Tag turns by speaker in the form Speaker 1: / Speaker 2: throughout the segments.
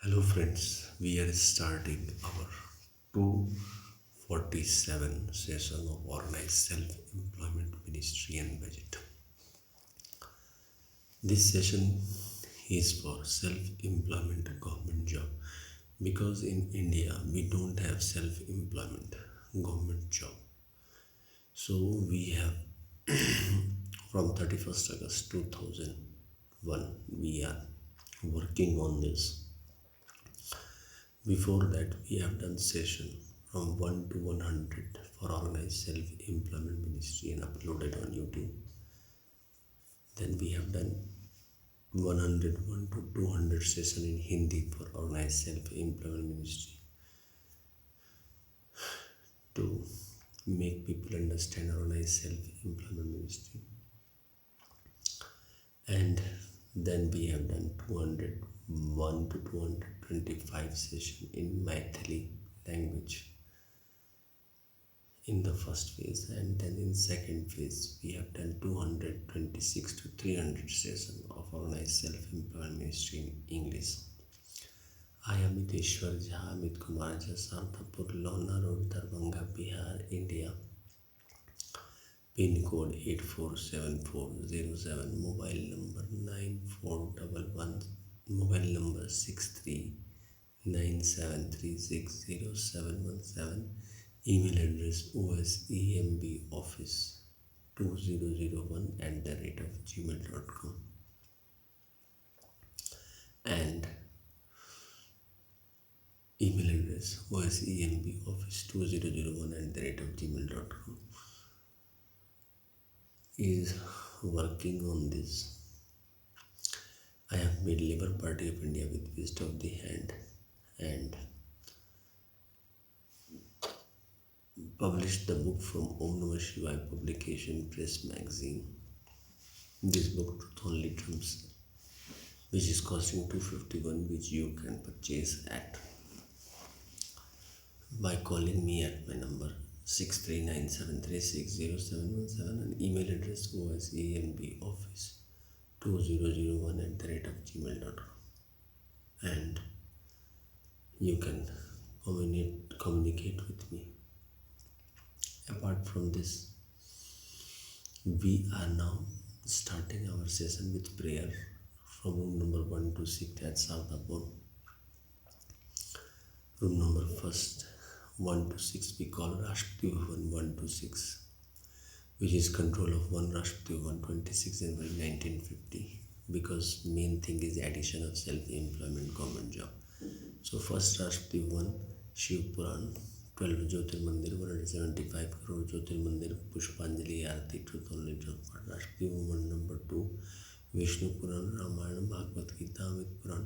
Speaker 1: Hello friends, we are starting our 247 session of Organized Self-Employment Ministry and Budget. This session is for self-employment government job because in India we don't have self-employment government job. So we have from 31st August 2001 we are working on this. Before that, we have done session from 1 to 100 for Organized Self-Employment Ministry and uploaded on YouTube. Then we have done 101 to 200 session in Hindi for Organized Self-Employment Ministry to make people understand Organized Self-Employment Ministry. And then we have done 201 to 225 session in Maithili language in the first phase, and then in second phase we have done 226 to 300 session of Organized Self-Employment Ministry in English. I am Amit Amit kumarJha, Santapur, Lona Road, Darbhanga, Bihar, India. Pin code 847407, mobile number 9411, mobile number 6397360717, email address osemboffice2001@gmail.com, and email address osemboffice2001@gmail.com is working on this. I have made Labour Party of India with twist of the hand and published the book from Om Namah Shivaya publication press magazine. This book Truth Only Trumps, which is costing 251, which you can purchase at by calling me at my number 6397360717 and email address osemboffice2001@gmail.com, and you can communicate with me. Apart from this, we are now starting our session with prayer from room number 1 to 6 at Sardapur. Room number first 1 to 6 we call Rashtrapati Bhavan 1 to 6, which is control of one Rashtrapati Bhavan 26 January 1950, because main thing is the addition of self-employment government job. So first Rashtrapati Bhavan, Shiv Puran, 12 Jyotirmandir, 175 crore Jyotirmandir, Pushpanjali Aarti, Truth Only Trumps. Rashtrapati Bhavan number 2, Vishnu Puran, Ramayana, Bhagavad Gita, Amit Puran,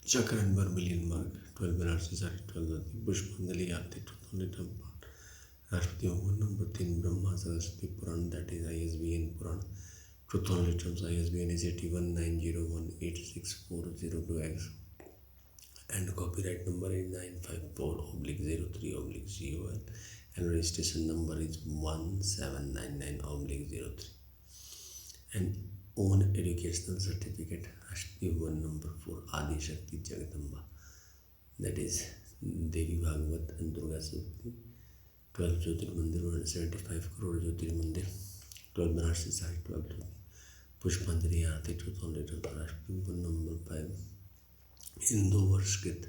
Speaker 1: Chakra and Vermilion Mark, 12 Banarsi Sari, 12 Pushpanjali Aarti, Truth Only Trumps. Rashtrapati Bhavan number 3, Brahma Saraswati Puran, that is ISBN Puran, Truth Only Trumps. ISBN is 8190186402X, and copyright number is 954/03/GOL, and registration number is 1799/03, and own educational certificate Rashtrapati Bhavan number 4, Adi Shakti Jagadamba, that is Devi Bhagavad and Durga Sapti, 12 Jyotirmandir, 175 crore Jyotirmandir, 12 Banarsi Sari, 12 Pushpanjali Aarti, Truth Only Trumps. Rashtrapati Bhavan number 5, Hindu Varshkrit,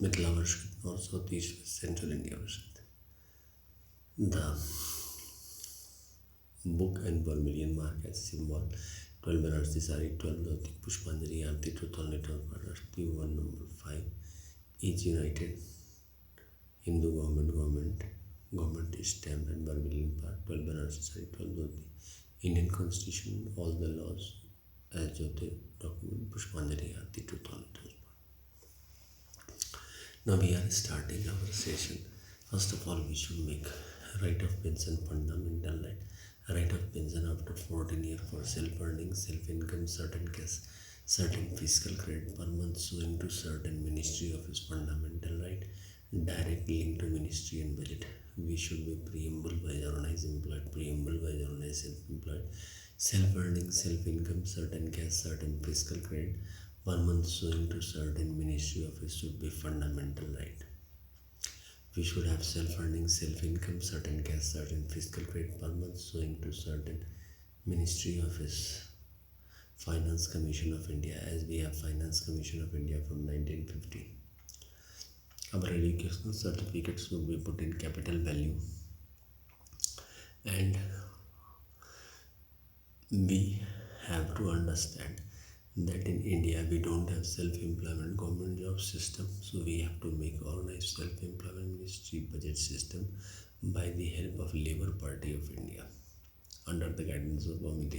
Speaker 1: Mithila Varshkrit, North, South, East, Central India Varshkrit. The book and Vermilion mark as symbol, 12 Banarsi Sari, 12 Dhoti, Pushpanjali Aarti, Truth Only Trumps. Rashtrapati Bhavan number 5 is united Hindu government stamp and Vermilion part, 12 Banarsi Sari, 12 Dhoti, Indian Constitution, all the laws as Jyotir document, Pushpanjali Aarti, Truth Only Trumps. Now we are starting our session. First of all, we should make right of pension fundamental right. Right of pension after 14 years for self-earning, self-income, certain cash, certain fiscal credit per month showing to certain ministry office, fundamental right, direct link to ministry and budget. We should be preamble by organized employed, preamble by organized self-employed, self-earning, self-income, certain cash, certain fiscal credit, 1 month sewing to certain ministry office should be fundamental right. We should have self-earning, self-income, certain cash, certain fiscal credit per month sewing to certain ministry office. Finance Commission of India, as we have Finance Commission of India from 1950. Our educational certificates will be put in capital value, and we have to understand that in India we don't have self-employment government job system, so we have to make organized self-employment ministry budget system by the help of Labour Party of India under the guidance of Amit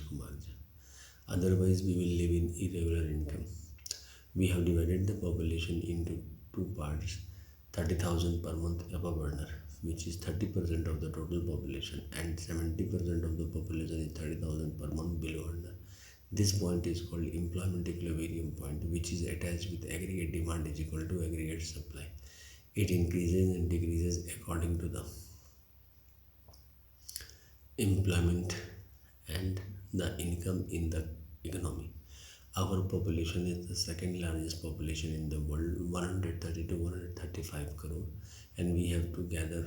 Speaker 1: kumarJha. Otherwise we will live in irregular income. We have divided the population into two parts: 30,000 per month above earner, which is 30% of the total population, and 70% of the population is 30,000 per month below earner. This point is called employment equilibrium point, which is attached with aggregate demand is equal to aggregate supply. It increases and decreases according to the employment and the income in the economy. Our population is the second largest population in the world, 130 to 135 crore, and we have to gather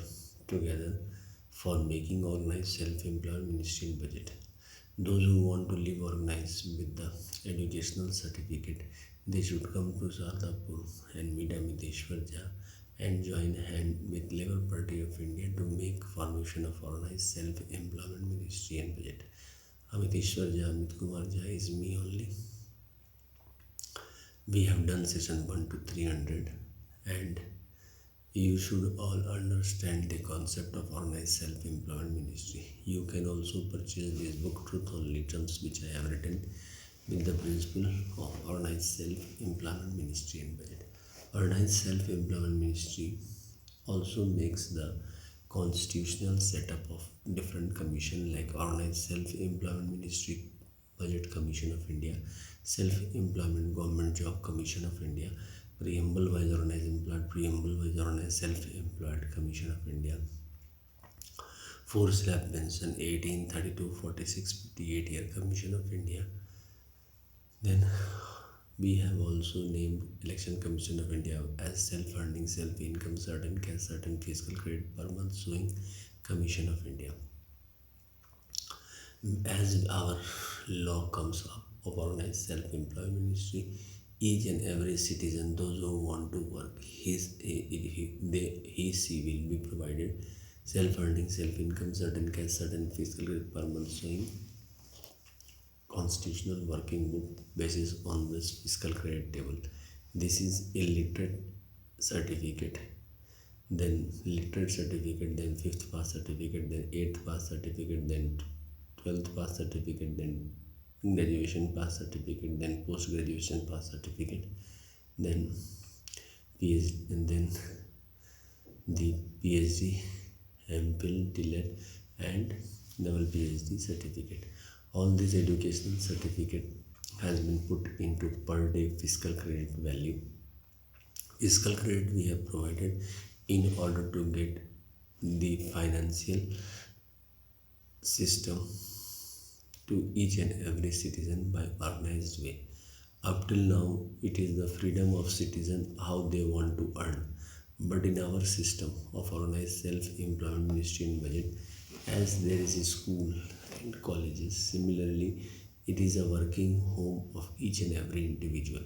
Speaker 1: together for making organized self-employed ministry budget. Those who want to live organized with the educational certificate, they should come to Sartapur and meet Amit and join hand with Labour Party of India to make formation of organized self-employment ministry and budget. Amit kumarJha is me only. We have done session 1 to 300, and you should all understand the concept of organized self-employment ministry. You can also purchase this book, Truth Only Terms, which I have written with the principle of organized self-employment ministry and budget. Organized self-employment ministry also makes the constitutional setup of different commission like Organized Self-Employment Ministry Budget Commission of India, Self-Employment Government Job Commission of India, Preamble Wise Organized Employed, Preamble Wise Organized Self-Employed Commission of India, 4 slab pension, 18, 32, 46, 58 year Commission of India. Then we have also named Election Commission of India as self-earning, self-income, certain cash, certain fiscal credit per month sewing Commission of India. As our law comes up of organized self-employment ministry, each and every citizen, those who want to work, he she will be provided self-earning, self-income, certain cash, certain fiscal credit per month sewing constitutional working book basis on this fiscal credit table. This is illiterate certificate, then literate certificate, then 5th pass certificate, then 8th pass certificate, then 12th pass certificate, then graduation pass certificate, then post graduation pass certificate, then PhD, and then the PhD, MPhil, DLED, and double PhD certificate. All this educational certificate has been put into per day fiscal credit value. Fiscal credit we have provided in order to get the financial system to each and every citizen by organized way. Up till now, it is the freedom of citizen how they want to earn. But in our system of organized self-employment ministry and budget, as there is a school and colleges, similarly it is a working home of each and every individual.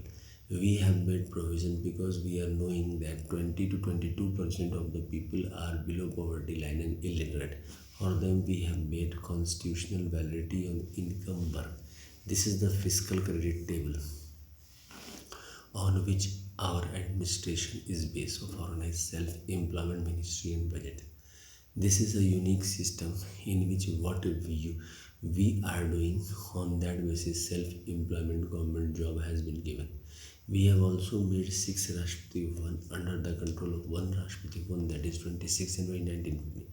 Speaker 1: We have made provision because we are knowing that 20 to 22% of the people are below poverty line and illiterate. For them we have made constitutional validity on income bar. This is the fiscal credit table on which our administration is based of organized self-employment ministry and budget. This is a unique system in which what we are doing on that basis self-employment government job has been given. We have also made 6 Rashtratiya Bhavan under the control of 1 Rashtratiya Bhavan, that is 26 January 1950.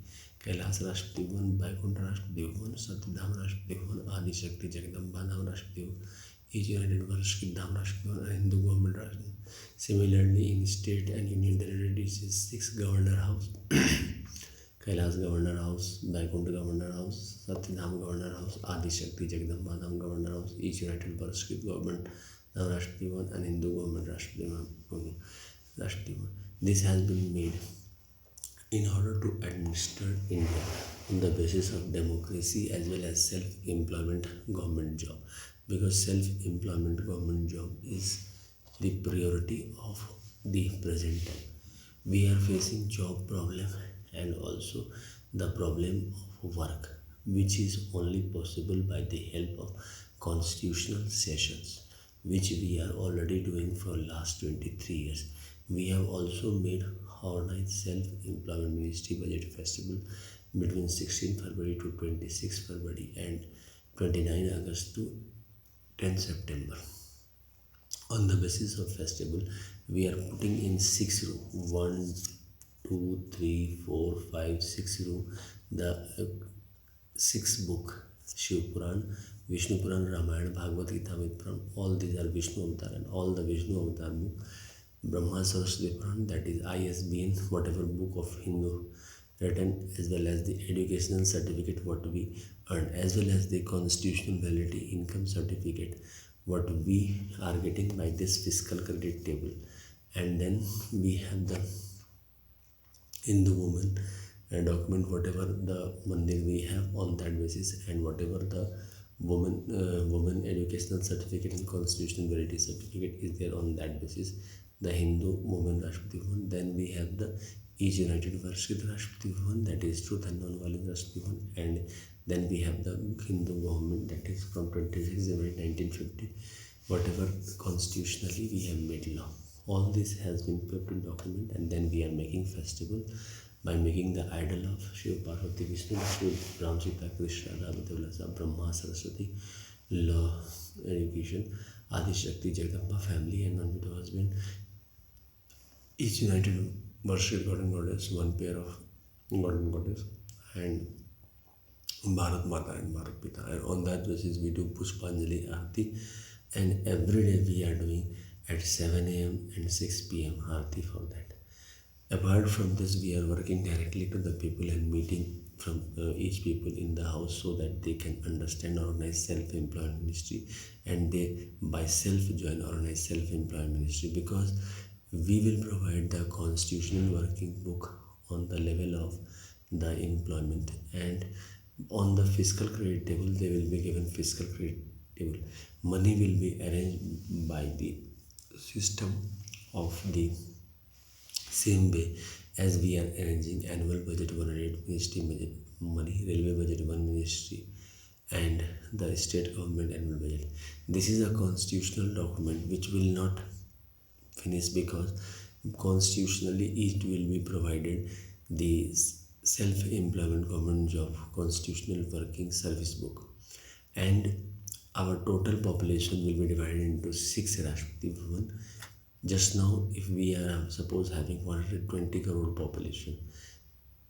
Speaker 1: Kailas Rashtratiya Bhavan, Vaikunth Rashtratiya Bhavan, Satyadham Rashtratiya Bhavan, Adi Shakti Jagadamba Dham Rashtratiya Bhavan, each United Varshik Dham Rashtratiya Bhavan, and Hindu government Rashtratiya. Similarly, in state and union territories, 6 governor house. Kailas Governor House, Vaikunth Governor House, Satyadham Governor House, Adi Shakti Jagadamba Dham Governor House, each United Varshik government Now Rashtriya Bhavan and Hindu government Rashtriya Bhavan. This has been made in order to administer India on the basis of democracy as well as self-employment government job, because self-employment government job is the priority of the present time. We are facing job problem and also the problem of work, which is only possible by the help of constitutional sessions, which we are already doing for last 23 years. We have also made Organized Self-Employment Ministry Budget Festival between 16 February to 26 February and 29 August to 10 September. On the basis of festival, we are putting in 6 row, 1, 2, 3, 4, 5, 6 row, the 6 book, Shiv Puran, Vishnu Puran, Ramayana, Bhagavad Gita, Amit Puran, all these are Vishnu Avatar, and all the Vishnu Avatar book, Brahma Saraswati Puran, that is ISBN, whatever book of Hindu written, as well as the educational certificate what we earned, as well as the constitutional validity income certificate what we are getting by this fiscal credit table. And then we have the Hindu woman document, whatever the mandir we have on that basis, and whatever the woman educational certificate and constitutional validity certificate is there on that basis, the Hindu woman Rashtrapati Bhavan. Then we have the each United Varshit Rashtrapati Bhavan, that is Truth and Non-Violence Rashtrapati Bhavan, and then we have the Hindu government, that is from 26 January 1950, whatever constitutionally we have made law. All this has been kept in document, and then we are making festival by making the idol of Shiv, Parvati, Vishnu, Ram, Sita, Krishna, Ramadavalasa, Brahma, Saraswati, law, education, Adi Shakti, Jagdamba, family, and one with husband. Each united worship God and Goddess, one pair of God and Goddess, and Bharat Mata and Bharat Pita. And on that basis, we do Pushpanjali Aarti, and every day we are doing at 7 a.m. and 6 p.m. Aarti for that. Apart from this, we are working directly to the people and meeting from each people in the house so that they can understand Organized Self-Employment Ministry, and they by self join Organized Self-Employment Ministry, because we will provide the constitutional working book on the level of the employment, and on the fiscal credit table they will be given fiscal credit table. Money will be arranged by the system of the same way as we are arranging annual budget 108 ministry budget money, railway budget 1 ministry, and the state government annual budget. This is a constitutional document which will not finish, because constitutionally it will be provided the self-employment government job constitutional working service book, and our total population will be divided into 6 Rashtrapati Bhavan. Just now, if we are suppose having 120 crore population,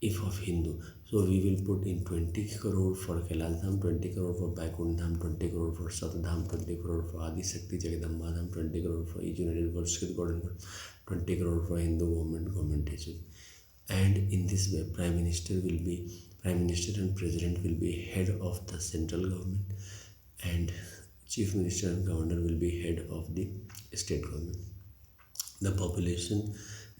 Speaker 1: if of Hindu, so we will put in 20 crore for Kailash Dham, 20 crore for Vaikunth Dham, 20 crore for Satdham, 20 crore for Adi Shakti Jagadamba Dham, 20 crore for each United Worship God, 20 crore for Hindu government issue. And in this way, Prime Minister and President will be head of the central government, and Chief Minister and Governor will be head of the state government. The population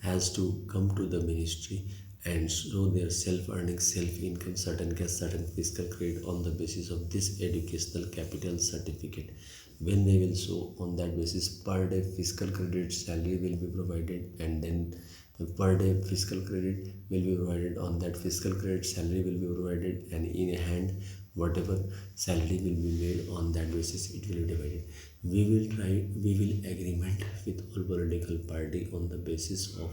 Speaker 1: has to come to the ministry and show their self-earning, self-income, certain cash, certain fiscal credit on the basis of this educational capital certificate. When they will show on that basis, per day fiscal credit salary will be provided, and then the per day fiscal credit will be provided. On that fiscal credit salary will be provided, and in a hand whatever salary will be made on that basis it will be divided. We will agreement with all political party on the basis of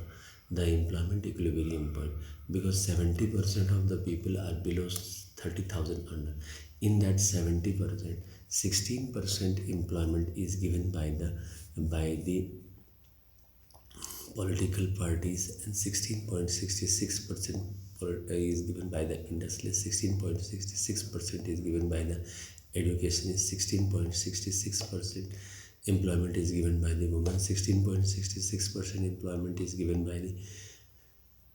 Speaker 1: the employment equilibrium point, because 70% of the people are below 30,000 under. In that 70%, 16% employment is given by the political parties, and 16.66% is given by the industrialists, 16.66% is given by the educationists, 16.66% employment is given by the women, 16.66% employment is given by the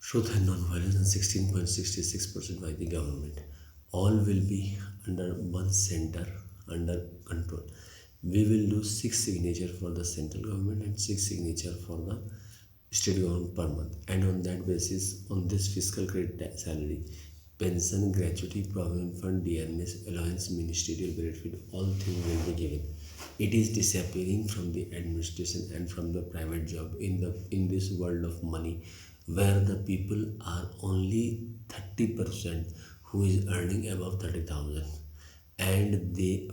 Speaker 1: truth and non-violence, and 16.66% by the government. All will be under one center, under control. we will do 6 signature for the central government and 6 signature for the state government per month, and on that basis, on this fiscal credit salary, pension, gratuity, provident fund, DNS, allowance, ministerial benefit, all things will be given. It is disappearing from the administration and from the private job in this world of money, where the people are only 30% who is earning above 30,000, and they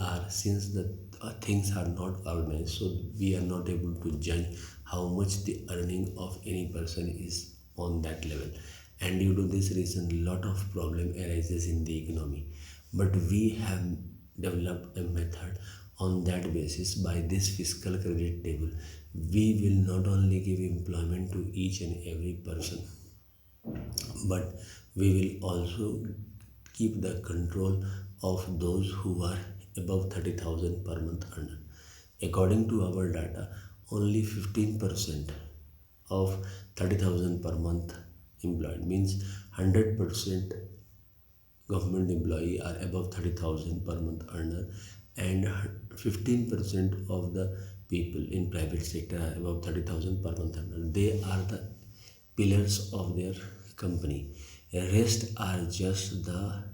Speaker 1: are, since the things are not organized, so we are not able to judge how much the earning of any person is on that level, and due to this reason lot of problem arises in the economy. But we have developed a method. On that basis, by this fiscal credit table, we will not only give employment to each and every person, but we will also keep the control of those who are above 30,000 per month earner. According to our data, only 15% of 30,000 per month employed, means 100% government employee are above 30,000 per month earner, and 15% of the people in private sector are above 30,000 per month earner. They are the pillars of their company. Rest are just the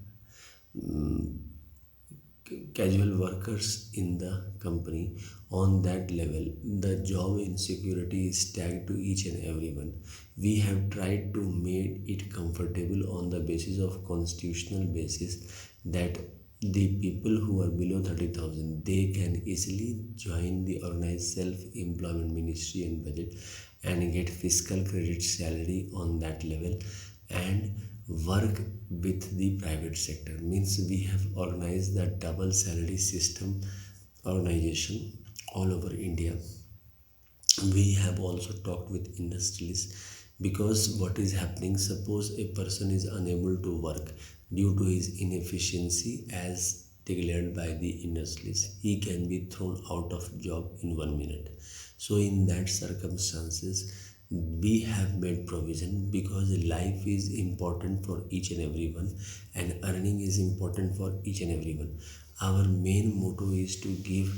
Speaker 1: casual workers in the company. On that level, the job insecurity is tagged to each and everyone. We have tried to make it comfortable on the basis of constitutional basis, that the people who are below 30,000, they can easily join the organized self-employment ministry and budget and get fiscal credit salary on that level and work with the private sector. Means we have organized the double salary system organization all over India. We have also talked with industrialists, because what is happening, suppose a person is unable to work due to his inefficiency as declared by the industrialists, he can be thrown out of job in 1 minute. So in that circumstances, we have made provision, because life is important for each and everyone, and earning is important for each and everyone. Our main motto is to give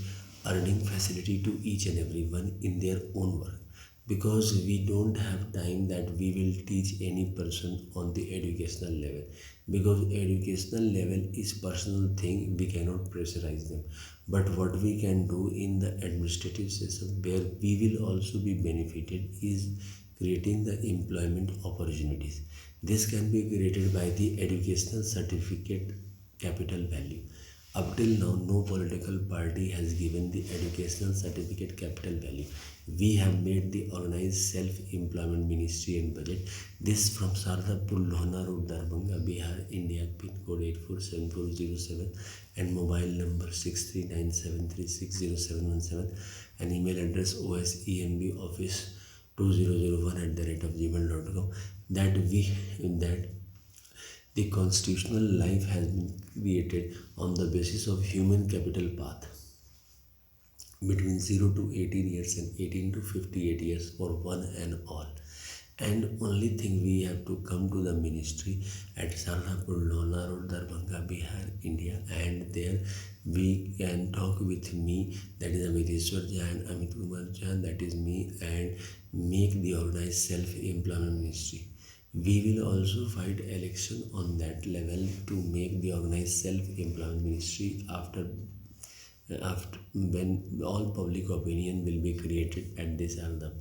Speaker 1: earning facility to each and everyone in their own work, because we don't have time that we will teach any person on the educational level, because educational level is personal thing, we cannot pressurize them. But what we can do in the administrative system, where we will also be benefited, is creating the employment opportunities. This can be created by the educational certificate capital value. Up till now, no political party has given the educational certificate capital value. We have made the organized self-employment ministry and budget. This from Sardapur, Lohna Road, Darbhanga, Bihar, India, pin code 847407 and mobile number 6397360717 and email address osembaoffice2001@gmail.com. That the constitutional life has been created on the basis of human capital path between 0 to 18 years and 18 to 58 years for one and all. And only thing, we have to come to the ministry at Sarnapur, Lona Road, Darbhanga, Bihar, India, and there we can talk with me, that is Amit and Amit kumarJha, that is me, and make the organized self-employment ministry. We will also fight election on that level to make the organized self-employment ministry after when all public opinion will be created at this Ardap.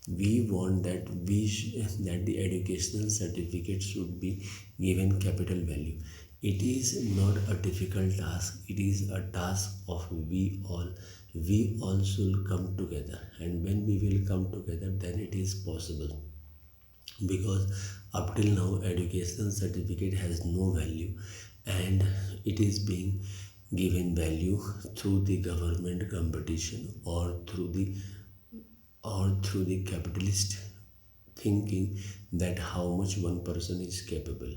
Speaker 1: We want that that the educational certificate should be given capital value. It is not a difficult task. It is a task of we all. We all should come together, and when we will come together, then it is possible. Because up till now, educational certificate has no value, and it is being given value through the government competition or through the capitalist thinking that how much one person is capable.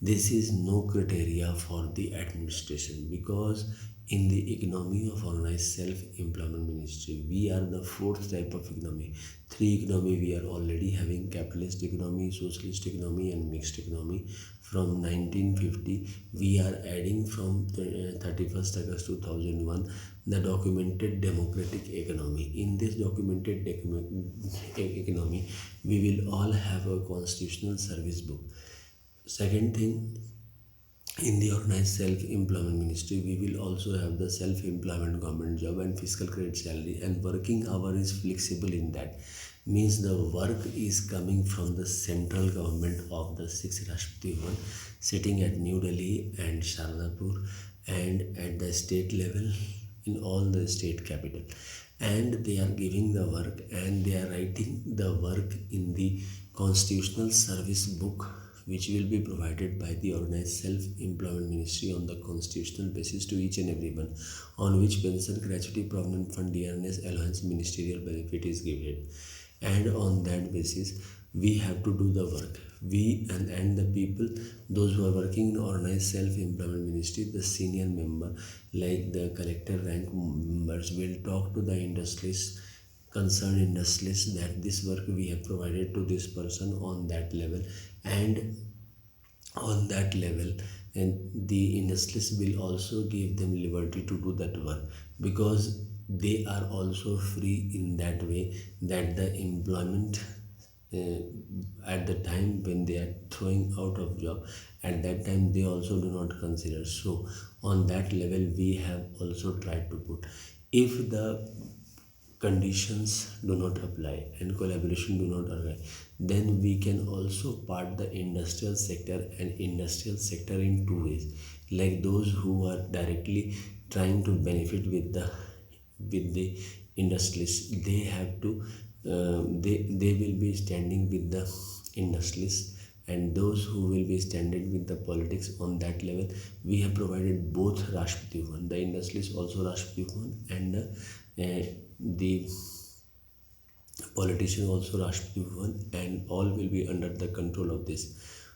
Speaker 1: This is no criteria for the administration, because in the economy of organized self-employment ministry, we are the fourth type of economy. three economy we are already having: capitalist economy, socialist economy, and mixed economy. From 1950 we are adding from 31st August 2001 the documented democratic economy. In this documented economy we will all have a constitutional service book. Second thing, in the organized self-employment ministry we will also have the self-employment government job and fiscal credit salary, and working hour is flexible. In that means the work is coming from the central government of the 6 Rashtrapati Bhavan sitting at New Delhi and Shardapur, and at the state level in all the state capital, and they are giving the work and they are writing the work in the constitutional service book, which will be provided by the organized self-employment ministry on the constitutional basis to each and everyone, on which pension, gratuity, provident fund, dearness, allowance, ministerial benefit is given. And on that basis we have to do the work. We and the people, those who are working in organized self-employment ministry, the senior member like the collector rank members will talk to the industrialists, concerned industrialists, that this work we have provided to this person on that level, and on that level, and the industrialists will also give them liberty to do that work, because they are also free in that way that the employment at the time when they are throwing out of job, at that time they also do not consider. So on that level we have also tried to put, if the conditions do not apply and collaboration do not apply, then we can also part the industrial sector in two ways. Like those who are directly trying to benefit with the industrialists, they have to they will be standing with the industrialists, and those who will be standing with the politics. On that level we have provided both Rashtrapati Bhavan, the industrialists also Rashtrapati Bhavan, and the politician also Rashtrapati Bhavan, and all will be under the control of this.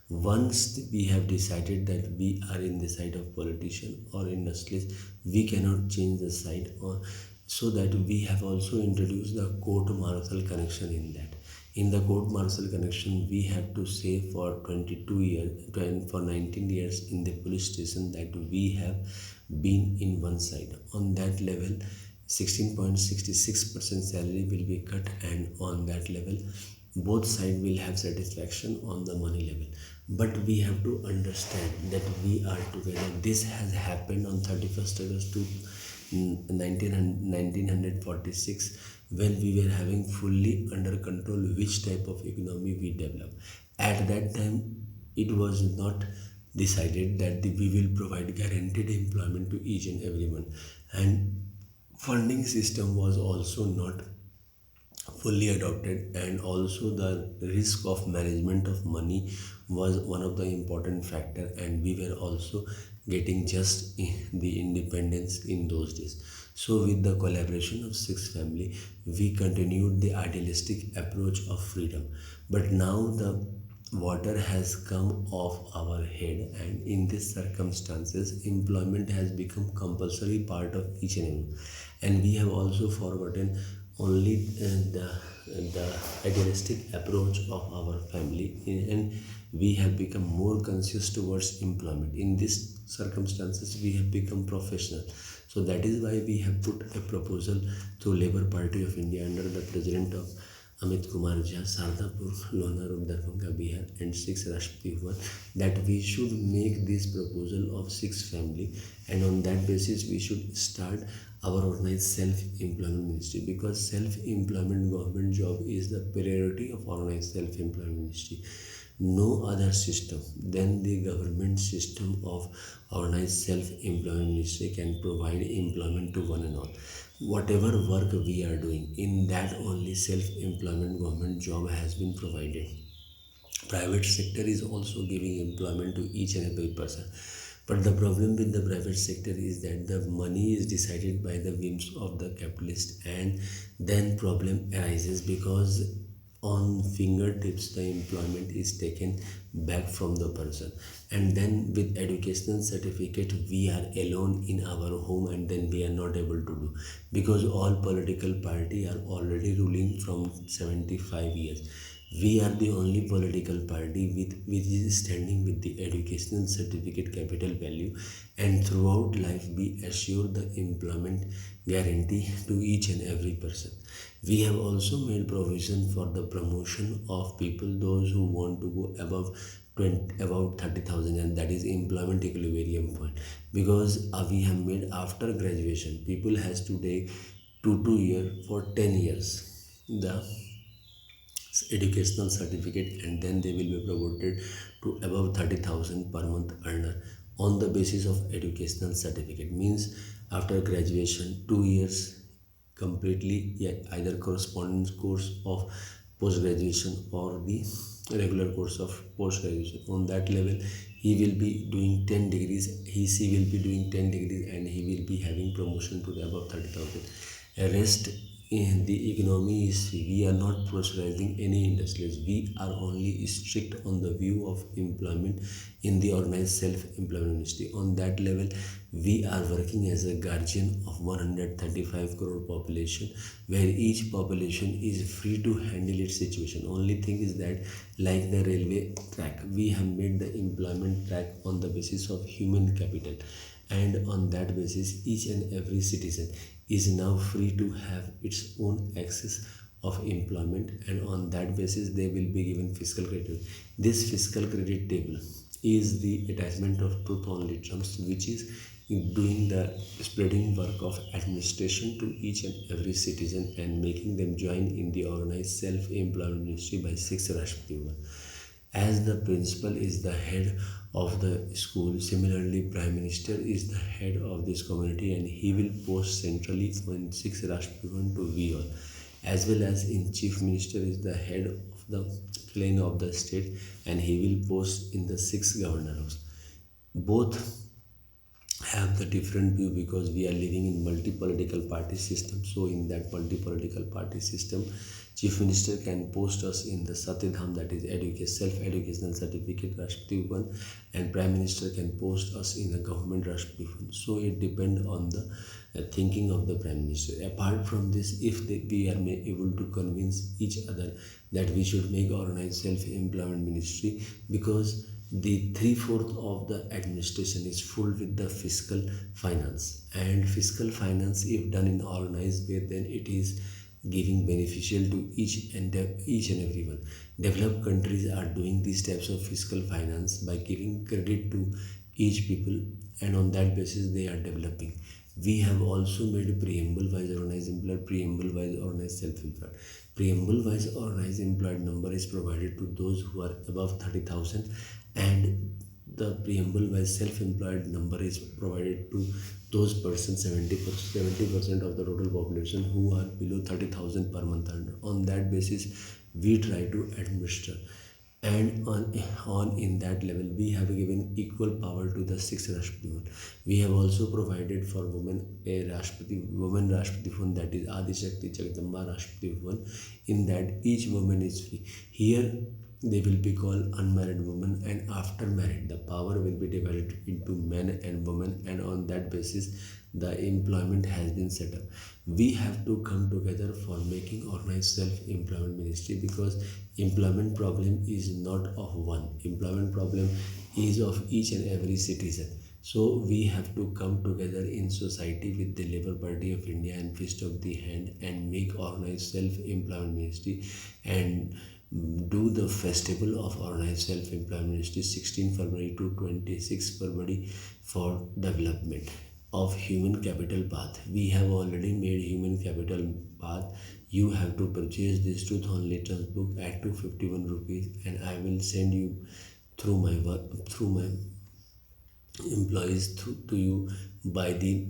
Speaker 1: Once we have decided that we are in the side of politician or industrialist, we cannot change the side, or so that we have also introduced the court martial connection in that. In the court martial connection we have to say for 22 years, for 19 years in the police station, that we have been in one side. On that level 16.66% salary will be cut, and on that level both sides will have satisfaction on the money level. But we have to understand that we are together. This has happened on 31st August 1946, when we were having fully under control which type of economy we develop. At that time it was not decided that we will provide guaranteed employment to each and everyone, and funding system was also not fully adopted, and also the risk of management of money was one of the important factor, and we were also getting just the independence in those days. So with the collaboration of six family we continued the idealistic approach of freedom, but now the water has come off our head, and in these circumstances employment has become compulsory part of each and every, and we have also forgotten only the idealistic approach of our family, and we have become more conscious towards employment. In these circumstances we have become professional. So that is why we have put a proposal to Labour Party of India under the president of Amit, kumarJha, Shardapur, Lonar, Darbhanga, Bihar, and 6 Rashtrapati Bhavan, that we should make this proposal of 6 family, and on that basis we should start our organized self-employment ministry, because self-employment government job is the priority of organized self-employment ministry. No other system than the government system of organized self-employment ministry can provide employment to one and all. Whatever work we are doing, in that only self-employment government job has been provided. Private sector is also giving employment to each and every person. But the problem with the private sector is that the money is decided by the whims of the capitalist, and then problem arises, because on fingertips the employment is taken back from the person. And then with educational certificate we are alone in our home, and then we are not able to do, because all political party are already ruling from 75 years. We are the only political party which is standing with the educational certificate capital value, and throughout life we assure the employment guarantee to each and every person. We have also made provision for the promotion of people, those who want to go above 20, about 30,000, and that is employment equilibrium point. Because we have made after graduation, people has to take 2 year for 10 years the educational certificate, and then they will be promoted to above 30,000 per month earner on the basis of educational certificate. Means after graduation 2 years completely, yeah, either correspondence course of post graduation or the regular course of post graduation, on that level he will be doing 10 degrees, she will be doing 10 degrees, and he will be having promotion to the above 30,000. Rest in the economy is free. We are not pressurizing any industries. We are only strict on the view of employment in the organized self-employment industry. On that level, we are working as a guardian of 135 crore population, where each population is free to handle its situation. Only thing is that, like the railway track, we have made the employment track on the basis of human capital, and on that basis each and every citizen is now free to have its own access of employment, and on that basis they will be given fiscal credit. This fiscal credit table is the attachment of truth only terms, which is doing the spreading work of administration to each and every citizen and making them join in the organized self-employment ministry by 6 Rashtrapati. As the principal is the head of the school, similarly Prime Minister is the head of this community, and he will post centrally on 6 Rashtrapati to we all, as well as in Chief Minister is the head of the plane of the state, and he will post in the 6 Governor House. Both have the different view, because we are living in multi-political party system. So in that multi-political party system, Chief Minister can post us in the Satyadham, that is self-educational certificate Rashtrapati one, and Prime Minister can post us in the government Rashtrapati one. So it depends on the thinking of the Prime Minister. Apart from this, if we are able to convince each other that we should make organized self-employment ministry, because the 3/4 of the administration is full with the fiscal finance, and fiscal finance, if done in organized way, then it is giving beneficial to each and everyone. Developed countries are doing these types of fiscal finance by giving credit to each people, and on that basis they are developing. We have also made a preamble wise organized employed, preamble wise organized self-employed. Preamble wise organized employed number is provided to those who are above 30,000, and the preamble wise self-employed number is provided to those persons, 70% of the total population, who are below 30,000 per month. And on that basis we try to administer, and on in that level we have given equal power to the 6 Rashtrapati. We have also provided for women a women Rashtrapati fund, that is Adi Shakti Jagadamba Rashtrapati fund. In that each woman is free. Here they will be called unmarried women, and after married the power will be divided into men and women, and on that basis the employment has been set up. We have to come together for making organized self-employment ministry, because employment problem is not of one. Employment problem is of each and every citizen. So we have to come together in society with the Labour Party of India and fist of the hand and make organized self-employment ministry, and do the festival of organized self-employment ministry 16 February to 26 February for development of human capital path. We have already made human capital path. You have to purchase this truth only trans book at 251 rupees, and I will send you through my employees to you by the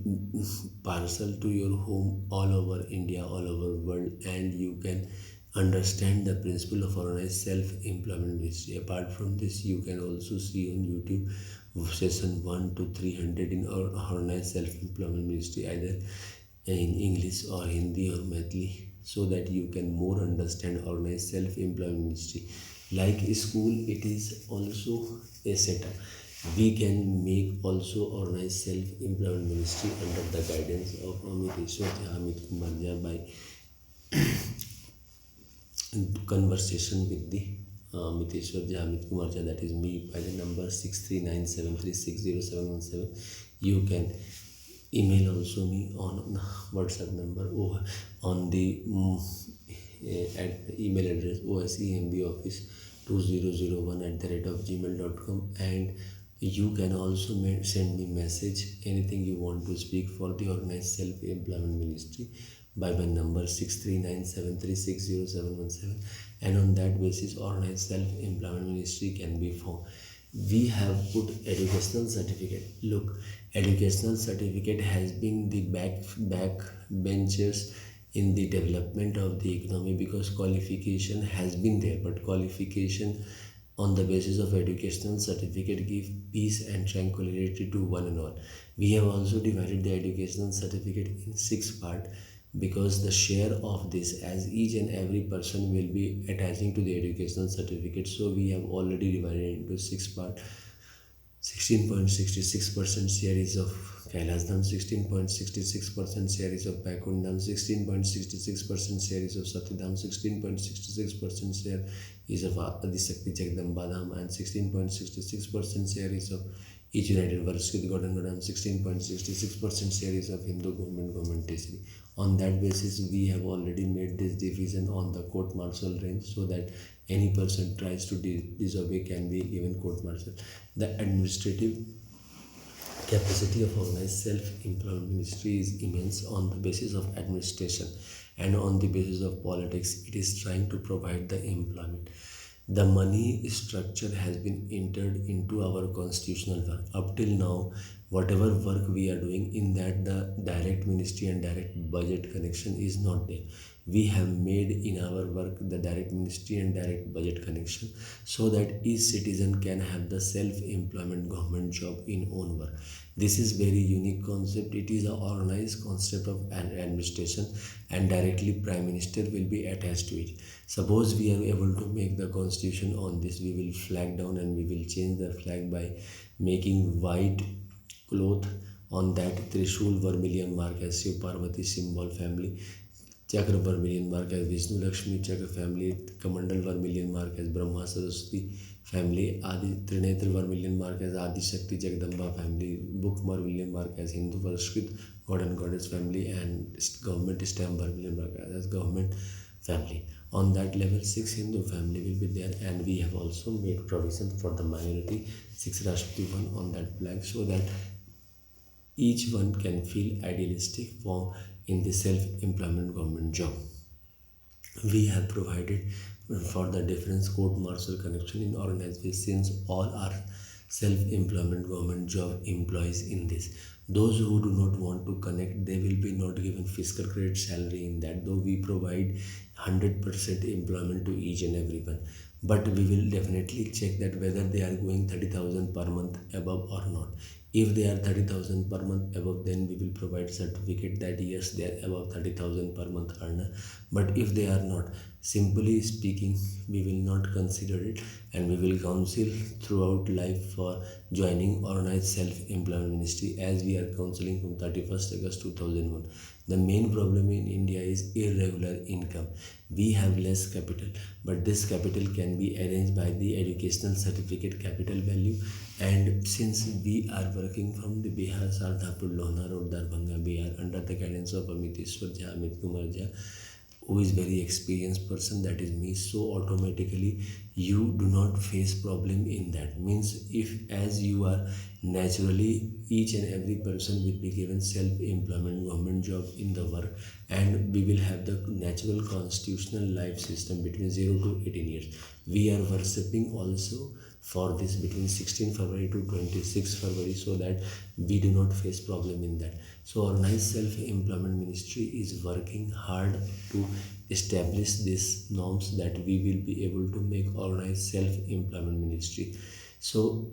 Speaker 1: parcel to your home all over India, all over world, and you can understand the principle of organized self-employment ministry. Apart from this, you can also see on YouTube session 1 to 300 in organized self-employment ministry, either in English or Hindi or Maithili. so that you can more understand organized self-employment ministry. Like a school, it is also a setup. We can make also organized self-employment ministry under the guidance of Amit kumarJha by conversation with the Amit kumarJha, that is me, by the number 6397360717. You can email also me on WhatsApp number or on the at email address osemboffice2001 and you can also send me message anything you want to speak for the organized self-employment ministry by my number 6397360717, and on that basis organized self-employment ministry can be formed. We have put educational certificate. Look, educational certificate has been the back benchers in the development of the economy, because qualification has been there, but qualification on the basis of educational certificate give peace and tranquility to one and all. We have also divided the educational certificate in 6 parts, because the share of this, as each and every person will be attaching to the educational certificate, so we have already divided into 6 parts. 16.66% share is of Kailas Dham, 16.66% share is of Paikund Dham, 16.66% share is of Sati Dham, 16.66% share is of Adishakti Jagdamba Dham, and 16.66% share is of each United Varshit Godangam, 16.66% share is of Hindu government Tesri. On that basis, we have already made this division on the court martial range, so that any person tries to disobey can be given court martial. The administrative capacity of organized self-employed ministry is immense. On the basis of administration and on the basis of politics, it is trying to provide the employment. The money structure has been entered into our constitutional work. Up till now, whatever work we are doing, in that the direct ministry and direct budget connection is not there. We have made in our work the direct ministry and direct budget connection, so that each citizen can have the self-employment government job in own work. This is very unique concept. It is an organized concept of an administration, and directly Prime Minister will be attached to it. Suppose we are able to make the constitution on this, we will flag down and we will change the flag by making white cloth, on that Trishul vermilion mark as Shiv Parvati symbol family, Chakra vermilion mark as Vishnu Lakshmi Chakra family, Kamandal vermilion mark as Brahma Saraswati family, Adi Trinetra vermilion mark as Adi Shakti Jagdamba family, Book vermilion mark as Hindu Varshit God and Goddess family, and government stamp vermilion mark as government family. On that level, 6 Hindu family will be there, and we have also made provision for the minority 6 Rashtrapati one on that flag, so that each one can feel idealistic form in the self-employment government job. We have provided for the difference court martial connection in organization, since all are self-employment government job employees in this. Those who do not want to connect, they will be not given fiscal credit salary in that, though we provide 100% employment to each and everyone. But we will definitely check that whether they are going 30,000 per month above or not. If they are 30,000 per month above, then we will provide certificate that yes, they are above 30,000 per month earner. But if they are not, simply speaking, we will not consider it, and we will counsel throughout life for joining organized self-employment ministry, as we are counseling from 31st August 2001. The main problem in India is irregular income. We have less capital, but this capital can be arranged by the educational certificate capital value. And since we are working from the Bihar, Sardapur, Lohna Road, Darbhanga, Bihar, under the guidance of Amit kumarJha, who is very experienced person, that is me, so automatically you do not face problem in that. Means, if as you are naturally, each and every person will be given self-employment government job in the work, and we will have the natural constitutional life system between 0 to 18 years. We are worshipping also for this between 16 February to 26 February, so that we do not face problem in that. So organized self-employment ministry is working hard to establish these norms, that we will be able to make organized self-employment ministry. So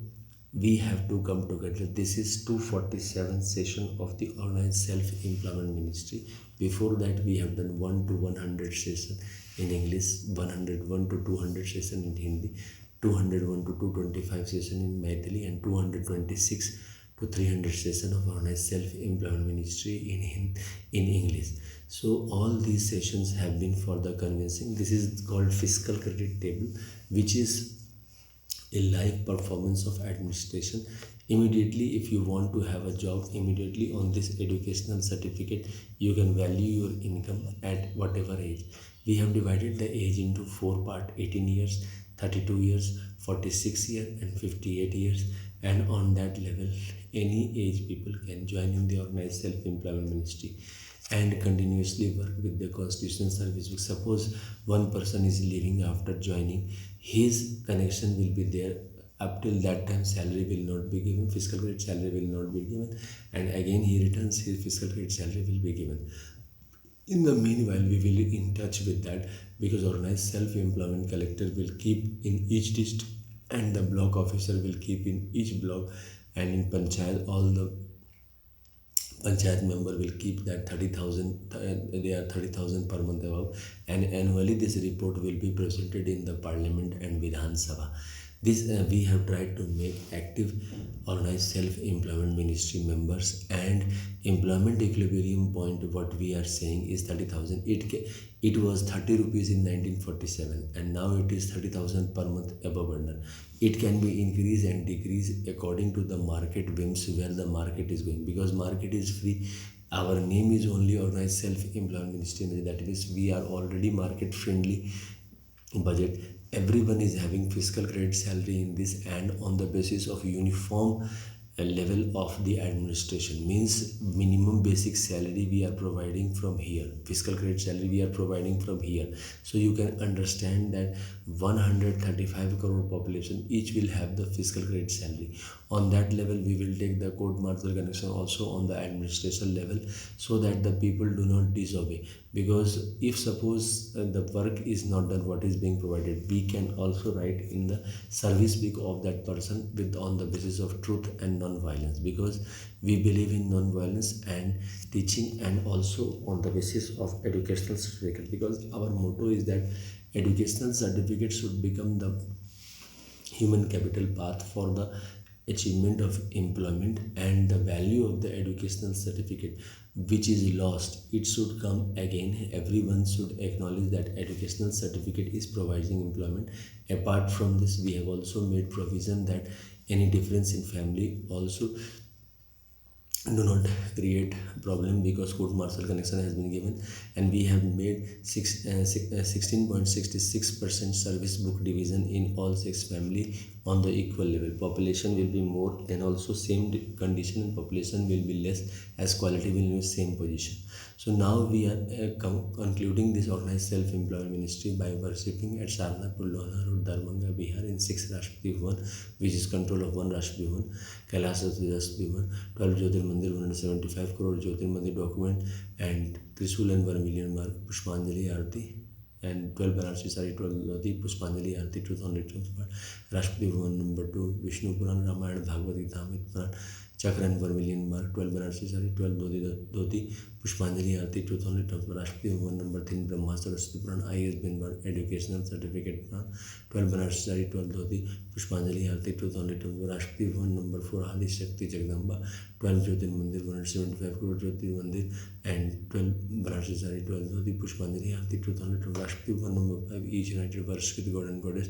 Speaker 1: we have to come together. This is 247 session of the organized self-employment ministry. Before that, we have done 1 to 100 session in English, 101 to 200 session in Hindi, 201 to 225 session in Maithili, and 226 to 300 session of Organized Self-Employment Ministry in English. So all these sessions have been for the convincing. This is called fiscal credit table, which is a live performance of administration. Immediately, if you want to have a job, immediately on this educational certificate you can value your income at whatever age. We have divided the age into 4 parts: 18 years, 32 years, 46 years, and 58 years. And on that level, any age people can join in the Organized Self-Employment Ministry and continuously work with the constitutional service. Suppose one person is leaving after joining, his connection will be there. Up till that time, salary will not be given, fiscal credit salary will not be given, and again he returns, his fiscal credit salary will be given. In the meanwhile, we will be in touch with that, because Organized Self-Employment Collector will keep in each district, and the block officer will keep in each block, and in Panchayat, all the Panchayat member will keep that 30,000, they are 30,000 per month above, and annually this report will be presented in the Parliament and Vidhan Sabha. This we have tried to make active Organized Self-Employment Ministry members, and employment equilibrium point, what we are saying is 30,000. It was 30 rupees in 1947, and now it is 30,000 per month above under. It can be increased and decreased according to the market whims, where the market is going, because market is free. Our name is only Organized Self-Employment Ministry, that is, we are already market friendly budget. Everyone is having fiscal credit salary in this, and on the basis of uniform level of the administration, means minimum basic salary we are providing from here, fiscal credit salary we are providing from here. So you can understand that 135 crore population each will have the fiscal credit salary. On that level, we will take the court-martial connection also on the administration level, so that the people do not disobey. Because if suppose the work is not done what is being provided, we can also write in the service book of that person with on the basis of truth and non-violence, because we believe in non-violence and teaching, and also on the basis of educational certificate, because our motto is that educational certificate should become the human capital path for the achievement of employment, and the value of the educational certificate which is lost, it should come again. Everyone should acknowledge that educational certificate is providing employment. Apart from this, we have also made provision that any difference in family also do not create problem, because court martial connection has been given, and we have made 16.66% service book division in all 6 family on the equal level. Population will be more, then also same condition, and population will be less as quality will be same position. So now we are concluding this Organized Self-Employment Ministry by worshipping at Sarnapur, Lohna Road, Darbhanga, Bihar in 6 Rashtrapati Bhavan, which is control of 1 Rashtrapati Bhavan, Kailash Rashtrapati Bhavan, 12 Jyotirmandir, 175 crore Jyotirmandir document, and Trishul and Vermilion mark, Pushpanjali Aarti, and 12 Banarsi Sari, 12 Lodi, Pushpanjali Aarti, 200 Rashtrapati Bhavan number 2, Vishnu Puran, Ramayana, Bhagavad Gita, Amit Puran, Chakra and Vermilion mark, 12 Banarsi Sari, 12 Lodi, Pushpanjali Aarti, 200 Rashtrapati Bhavan number 3, Brahmastra Rashtrapati Puran, IS Benbar, Educational Certificate Puran, 12 Banarsi Sari, 12 Lodi, Pushpanjali Aarti, 200 Rashtrapati Bhavan number 4, Adi Shakti Jagdamba, 12 Jyotirmandir, 175 crore Jyotirmandir, and 12 Banarsi Sari, 12 Lodi, Pushpanjali Aarti, 200 Rashtrapati Bhavan number 5, each united verse with God and Goddess,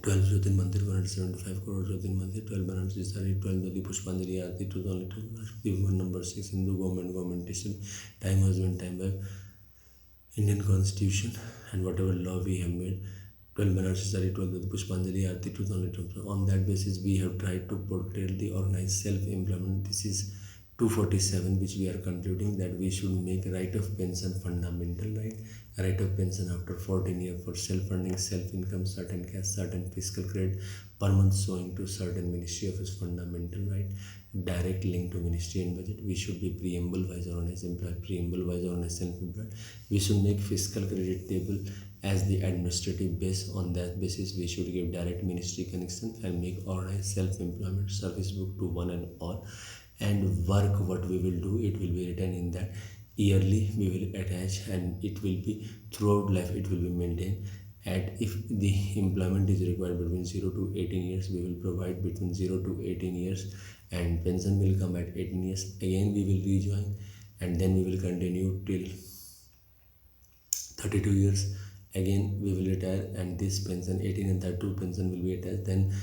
Speaker 1: 12 Jyotirmandir, 175 crore Jyotirmandir, 12 Banarsi Sari, 12 Lodi, Pushpanjali Aarti, 200 Rashtrapati Bhavan number 6, Hindu government issue, time has been time by Indian Constitution and whatever law we have made. 12 Banarsi Sari, 12 Lodi, Pushpanjali Aarti, 200. On that basis, we have tried to portray the Organized Self-Employment. This is 247, which we are concluding, that we should make right of pension fundamental right, right of pension after 14 years for self-earning, self-income, certain cash, certain fiscal credit per month showing to certain ministry of its fundamental right, direct link to ministry and budget. We should be preamble wise Organized employed, preamble wise Organized self-employed. We should make fiscal credit table as the administrative base. On that basis, we should give direct ministry connection and make Organized self-employment service book to one and all. And work what we will do, it will be written in that. yearly we will attach, and it will be throughout life it will be maintained. And if the employment is required between 0 to 18 years, we will provide between 0 to 18 years, and pension will come at 18 years. Again we will rejoin, and then we will continue till 32 years. Again we will retire, and this pension 18 and 32 pension will be attached. Then